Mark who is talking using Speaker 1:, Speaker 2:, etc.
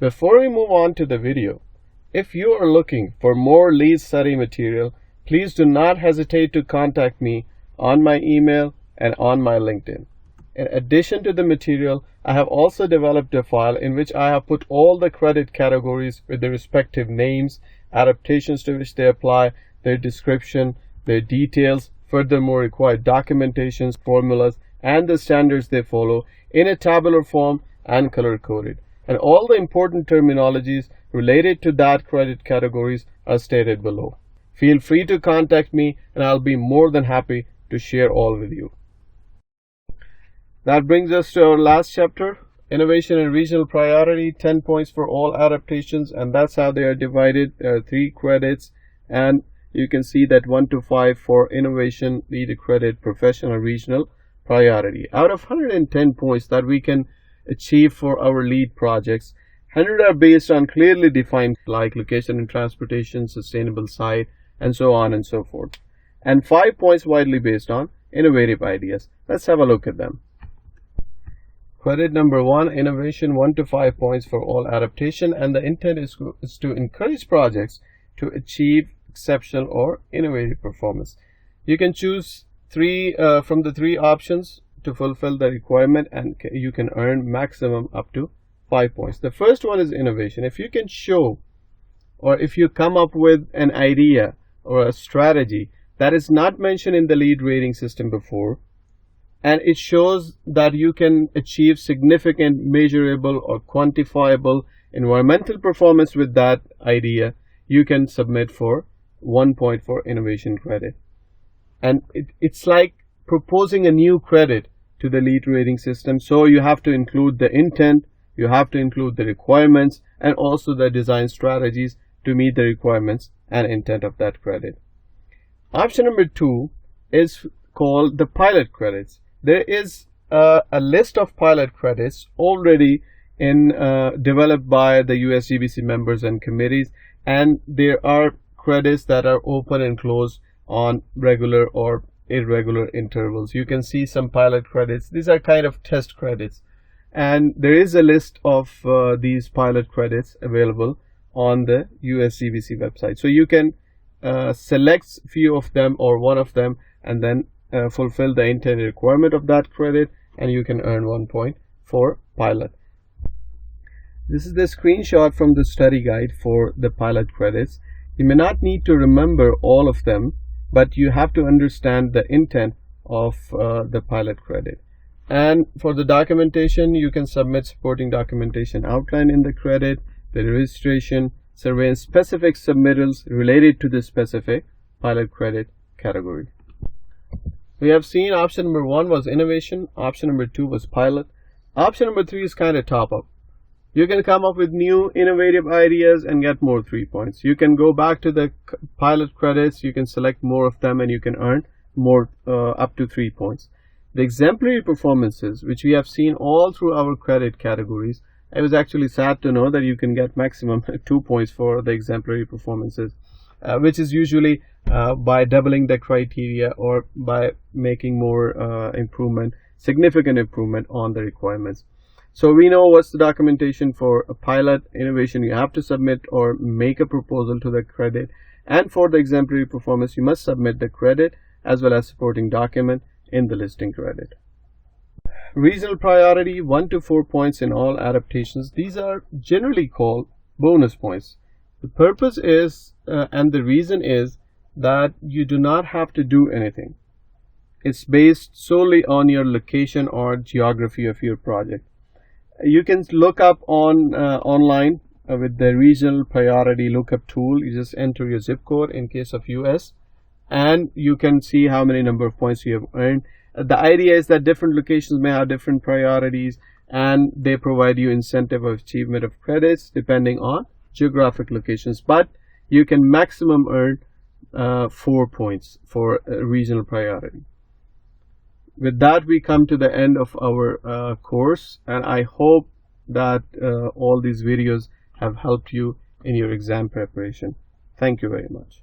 Speaker 1: Before we move on to the video, if you are looking for more LEED study material, please do not hesitate to contact me on my email and on my LinkedIn. In addition to the material, I have also developed a file in which I have put all the credit categories with their respective names, adaptations to which they apply, their description, their details, furthermore required documentations, formulas, and the standards they follow in a tabular form and color-coded. And all the important terminologies related to that credit categories are stated below. Feel free to contact me and I'll be more than happy to share all with you. That brings us to our last chapter, Innovation and Regional Priority, 10 points for all adaptations, and that's how they are divided. There are 3 credits, and you can see that 1 to 5 for innovation, LEED credit, professional, regional priority. Out of 110 points that we can achieve for our LEED projects, 100 are based on clearly defined like location and transportation, sustainable site, and so on and so forth. And 5 points widely based on innovative ideas. Let's have a look at them. Credit number 1, innovation, 1 to 5 points for all adaptation, and the intent is to encourage projects to achieve exceptional or innovative performance. You can choose 3 from the 3 options to fulfill the requirement, and you can earn maximum up to 5 points. The first one is innovation. If you can show, or if you come up with an idea or a strategy that is not mentioned in the LEED rating system before, and it shows that you can achieve significant, measurable, or quantifiable environmental performance with that idea, you can submit for 1 point for innovation credit. And it's like proposing a new credit to the LEED rating system. So you have to include the intent, you have to include the requirements, and also the design strategies to meet the requirements and intent of that credit. Option number 2 is called the pilot credits. There is a list of pilot credits already developed by the USGBC members and committees, and there are credits that are open and closed on regular or irregular intervals. You can see some pilot credits. These are kind of test credits, and there is a list of these pilot credits available on the USGBC website. So you can select few of them or one of them and then fulfill the intended requirement of that credit, and you can earn 1 point for pilot. This is the screenshot from the study guide for the pilot credits. You may not need to remember all of them, but you have to understand the intent of the pilot credit. And for the documentation, you can submit supporting documentation outlined in the credit, the registration, survey, and specific submittals related to the specific pilot credit category. We have seen option number 1 was innovation, option number 2 was pilot, option number 3 is kind of top up. You can come up with new innovative ideas and get more 3 points. You can go back to the pilot credits, you can select more of them, and you can earn more up to 3 points. The exemplary performances, which we have seen all through our credit categories, it was actually sad to know that you can get maximum 2 points for the exemplary performances, which is usually by doubling the criteria or by making more significant improvement on the requirements. So we know what's the documentation for a pilot. Innovation, you have to submit or make a proposal to the credit, and for the exemplary performance you must submit the credit as well as supporting document in the listing credit. Regional priority, 1 to 4 points in all adaptations. These are generally called bonus points. The purpose is and the reason is that you do not have to do anything. It's based solely on your location or geography of your project. You can look up online with the regional priority lookup tool. You just enter your zip code in case of US, and you can see how many number of points you have earned. The idea is that different locations may have different priorities, and they provide you incentive of achievement of credits depending on geographic locations, but you can maximum earn 4 points for regional priority. With that, we come to the end of our course, and I hope that all these videos have helped you in your exam preparation. Thank you very much.